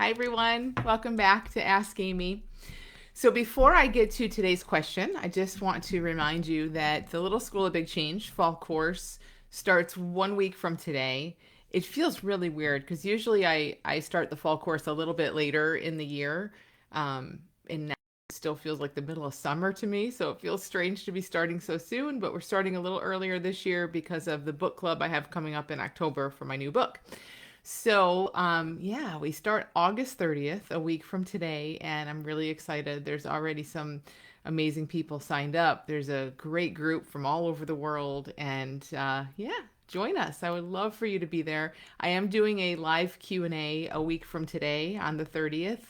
Hi, everyone. Welcome back to Ask Amy. So, before I get to today's question, I just want to remind you that the Little School of Big Change fall course starts 1 week from today. It feels really weird because usually I start the fall course a little bit later in the year. And now it still feels like the middle of summer to me. So, it feels strange to be starting so soon, but we're starting a little earlier this year because of the book club I have coming up in October for my new book. So, yeah, we start August 30th, a week from today, and I'm really excited. There's already some amazing people signed up. There's a great group from all over the world, and yeah, join us. I would love for you to be there. I am doing a live Q&A a week from today on the 30th.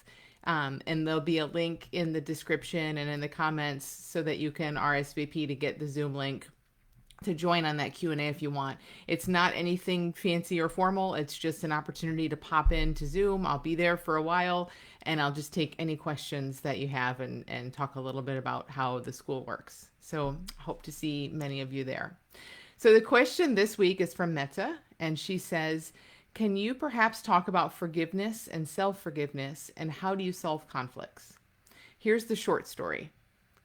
And there'll be a link in the description and in the comments so that you can RSVP to get the Zoom link to join on that Q&A if you want. It's not anything fancy or formal. It's just an opportunity to pop into Zoom. I'll be there for a while and I'll just take any questions that you have and talk a little bit about how the school works. So hope to see many of you there. So the question this week is from Mette, and she says, can you perhaps talk about forgiveness and self-forgiveness and how do you solve conflicts? Here's the short story.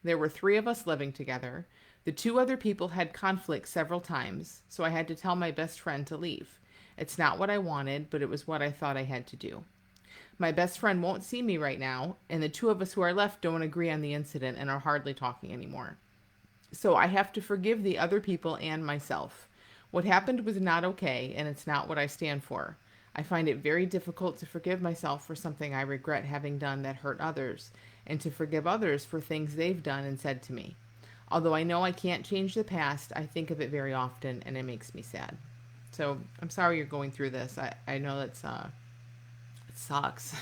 There were three of us living together. The two other people had conflict several times, so I had to tell my best friend to leave. It's not what I wanted, but it was what I thought I had to do. My best friend won't see me right now, and the two of us who are left don't agree on the incident and are hardly talking anymore. So I have to forgive the other people and myself. What happened was not okay, and it's not what I stand for. I find it very difficult to forgive myself for something I regret having done that hurt others, and to forgive others for things they've done and said to me. Although I know I can't change the past, I think of it very often and it makes me sad. So I'm sorry you're going through this. I know it sucks.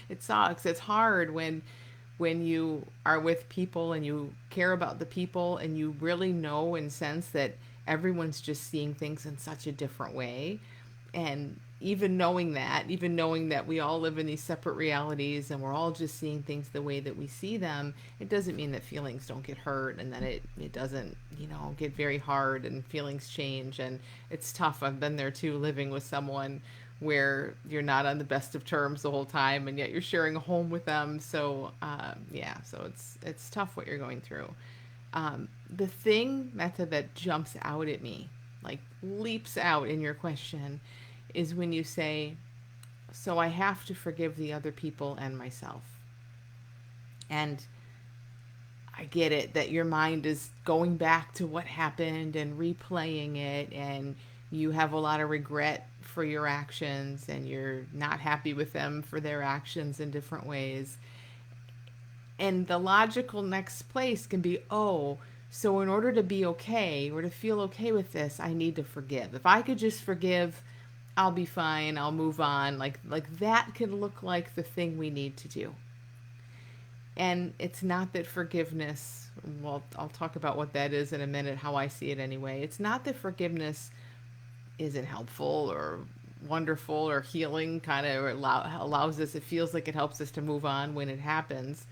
It sucks. It's hard when you are with people and you care about the people and you really know and sense that everyone's just seeing things in such a different way. And even knowing that we all live in these separate realities and we're all just seeing things the way that we see them, it doesn't mean that feelings don't get hurt and that it doesn't, get very hard and feelings change. And it's tough. I've been there too, living with someone where you're not on the best of terms the whole time and yet you're sharing a home with them. So, yeah, so it's tough what you're going through. The thing, Meta, that jumps out at me, like leaps out in your question, is when you say, so I have to forgive the other people and myself. And I get it that your mind is going back to what happened and replaying it, and you have a lot of regret for your actions, and you're not happy with them for their actions in different ways. And the logical next place can be, oh, so in order to be okay or to feel okay with this, I need to forgive. If I could just forgive, I'll be fine. I'll move on. Like that can look like the thing we need to do. And it's not that forgiveness, well, I'll talk about what that is in a minute, how I see it anyway. It's not that forgiveness isn't helpful or wonderful or healing, kind of allows us, it feels like it helps us to move on when it happens.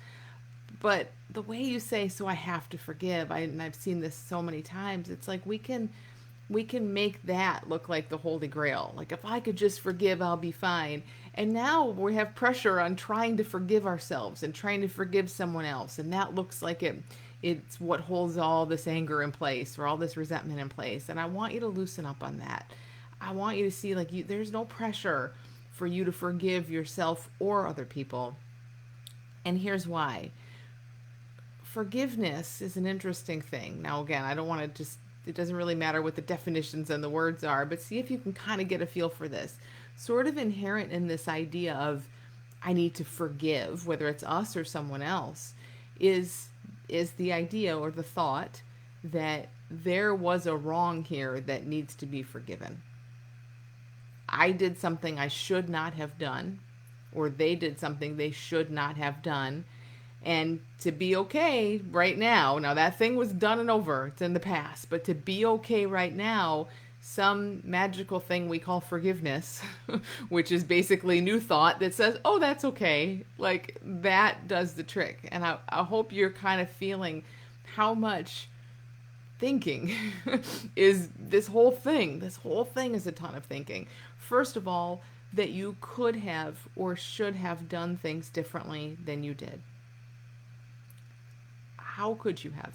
But the way you say, so I have to forgive, and I've seen this so many times, it's like we can make that look like the holy grail. Like if I could just forgive, I'll be fine. And now we have pressure on trying to forgive ourselves and trying to forgive someone else, and that looks like it's what holds all this anger in place or all this resentment in place. And I want you to loosen up on that. I want you to see there's no pressure for you to forgive yourself or other people. And here's why. Forgiveness is an interesting thing. Now, again, I don't want to just, it doesn't really matter what the definitions and the words are, but see if you can kind of get a feel for this. Sort of inherent in this idea of I need to forgive, whether it's us or someone else, is the idea or the thought that there was a wrong here that needs to be forgiven. I did something I should not have done, or they did something they should not have done. And to be okay right now that thing was done and over, it's in the past, but to be okay right now, some magical thing we call forgiveness, which is basically new thought that says, oh, that's okay, like that does the trick. And I hope you're kind of feeling how much thinking is this whole thing. This whole thing is a ton of thinking. First of all, that you could have or should have done things differently than you did? How could you have?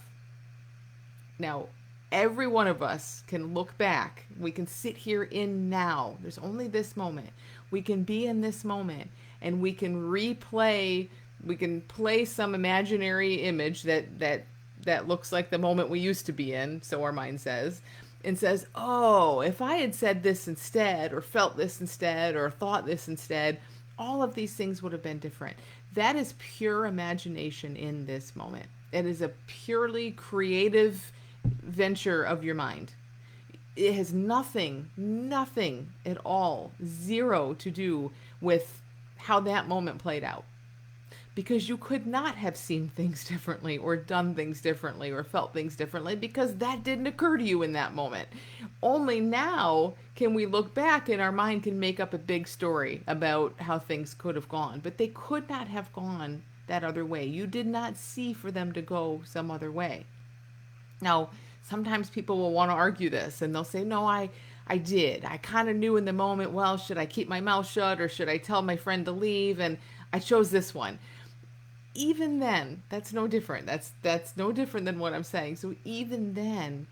Now, every one of us can look back. We can sit here in now. There's only this moment. We can be in this moment and we can replay, we can play some imaginary image that looks like the moment we used to be in, so our mind says, and says, "Oh, if I had said this instead or felt this instead or thought this instead, all of these things would have been different." That is pure imagination in this moment. It is a purely creative venture of your mind. It has nothing at all, zero to do with how that moment played out. Because you could not have seen things differently or done things differently or felt things differently because that didn't occur to you in that moment. Only now can we look back and our mind can make up a big story about how things could have gone. But they could not have gone that other way. You did not see for them to go some other way. Now, sometimes people will want to argue this and they'll say, no, I did. I kind of knew in the moment, well, should I keep my mouth shut or should I tell my friend to leave? And I chose this one. Even then, that's no different. That's no different than what I'm saying. So even then,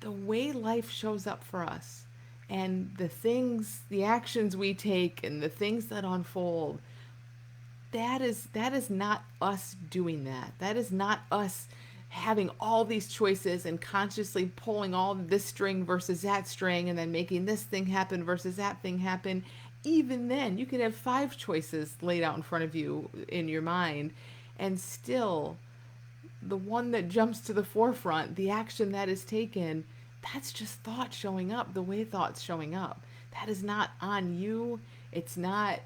the way life shows up for us and the things, the actions we take and the things that unfold, that is not us doing that. That is not us having all these choices and consciously pulling all this string versus that string and then making this thing happen versus that thing happen. Even then, you could have 5 choices laid out in front of you in your mind, and still the one that jumps to the forefront, the action that is taken, that's just thought showing up the way thought's showing up. That is not on you. It's not,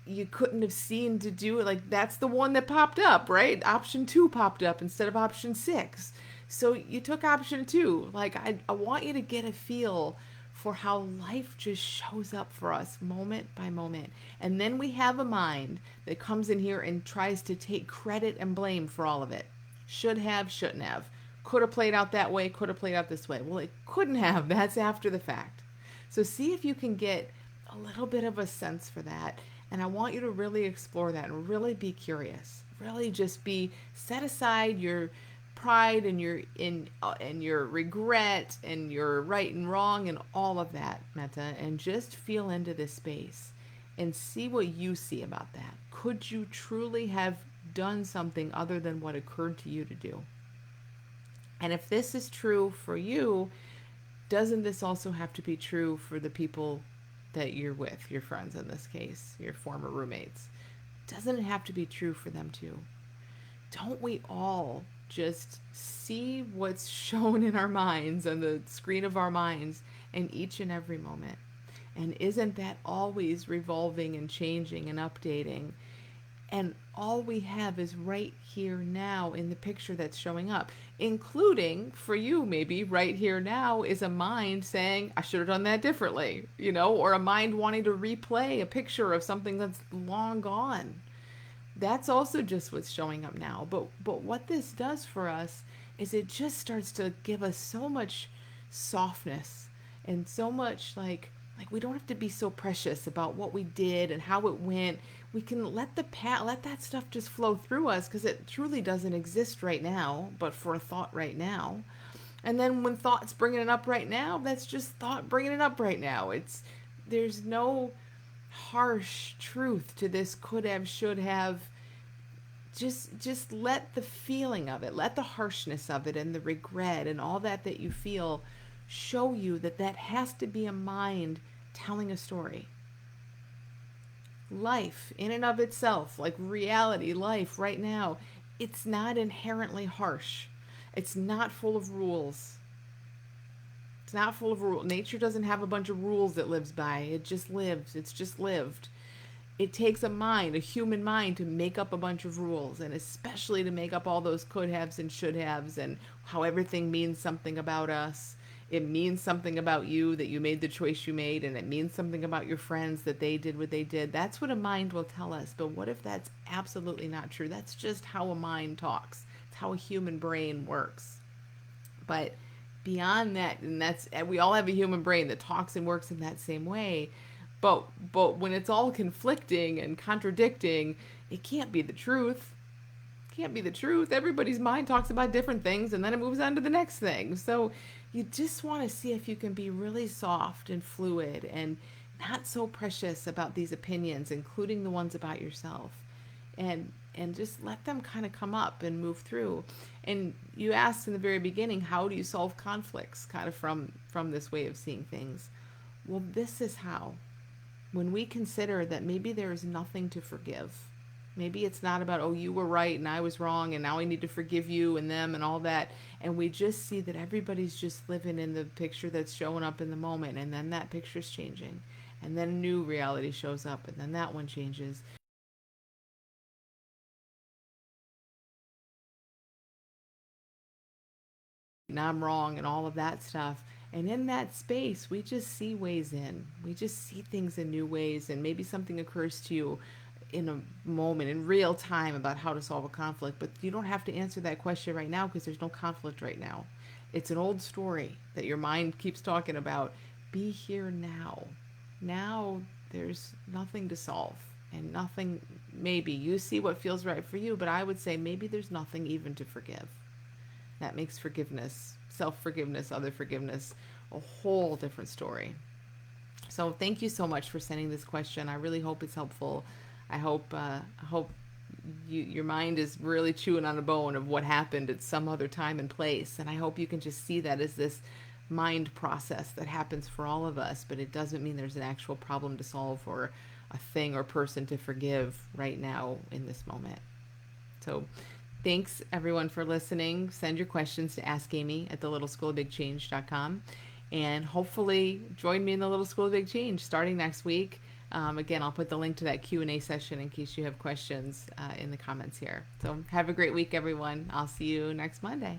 you couldn't have seen to do it. Like, that's the one that popped up, right? Option 2 popped up instead of option 6. So you took option 2. Like, I want you to get a feel for how life just shows up for us moment by moment. And then we have a mind that comes in here and tries to take credit and blame for all of it. Should have, shouldn't have. Could have played out that way, could have played out this way. Well, it couldn't have. That's after the fact. So see if you can get a little bit of a sense for that. And I want you to really explore that and really be curious. Really just be, set aside your pride and your regret and your right and wrong and all of that, Mette, and just feel into this space and see what you see about that. Could you truly have done something other than what occurred to you to do? And if this is true for you, doesn't this also have to be true for the people that you're with, your friends in this case, your former roommates? Doesn't it have to be true for them too? Don't we all just see what's shown in our minds on the screen of our minds in each and every moment? And isn't that always revolving and changing and updating? And all we have is right here now in the picture that's showing up, including for you, maybe right here now is a mind saying, I should have done that differently, or a mind wanting to replay a picture of something that's long gone. That's also just what's showing up now. But what this does for us is it just starts to give us so much softness and so much like we don't have to be so precious about what we did and how it went. We can let that stuff just flow through us because it truly doesn't exist right now, but for a thought right now. And then when thought's bringing it up right now, that's just thought bringing it up right now. There's no harsh truth to this could have, should have. Just let the feeling of it, let the harshness of it and the regret and all that you feel show you that has to be a mind telling a story. Life in and of itself, like reality, life right now, it's not inherently harsh. It's not full of rules. It's not full of rules. Nature doesn't have a bunch of rules that lives by. It just lives. It's just lived. It takes a mind, a human mind, to make up a bunch of rules, and especially to make up all those could haves and should haves and how everything means something about us. It means something about you that you made the choice you made, and it means something about your friends that they did what they did. That's what a mind will tell us. But what if that's absolutely not true? That's just how a mind talks. It's how a human brain works. But beyond that, and we all have a human brain that talks and works in that same way. But when it's all conflicting and contradicting, it can't be the truth. Can't be the truth. Everybody's mind talks about different things and then it moves on to the next thing. So you just want to see if you can be really soft and fluid and not so precious about these opinions, including the ones about yourself. And just let them kind of come up and move through. And you asked in the very beginning, how do you solve conflicts kind of from this way of seeing things? Well, this is how. When we consider that maybe there is nothing to forgive. Maybe it's not about, oh, you were right and I was wrong and now I need to forgive you and them and all that. And we just see that everybody's just living in the picture that's showing up in the moment. And then that picture's changing. And then a new reality shows up and then that one changes. And I'm wrong and all of that stuff. And in that space, we just see ways in. We just see things in new ways. And maybe something occurs to you in a moment, in real time, about how to solve a conflict. But you don't have to answer that question right now because there's no conflict right now. It's an old story that your mind keeps talking about. Be here now. Now there's nothing to solve and nothing, maybe you see what feels right for you, but I would say maybe there's nothing even to forgive. That makes forgiveness, self forgiveness, other forgiveness, a whole different story. So thank you so much for sending this question. I really hope it's helpful. I hope your mind is really chewing on a bone of what happened at some other time and place, and I hope you can just see that as this mind process that happens for all of us. But it doesn't mean there's an actual problem to solve or a thing or person to forgive right now in this moment. So thanks everyone for listening. Send your questions to Ask Amy at thelittleschoolofbigchange.com. And hopefully join me in the Little School of Big Change starting next week. Again, I'll put the link to that Q&A session in case you have questions in the comments here. So have a great week, everyone. I'll see you next Monday.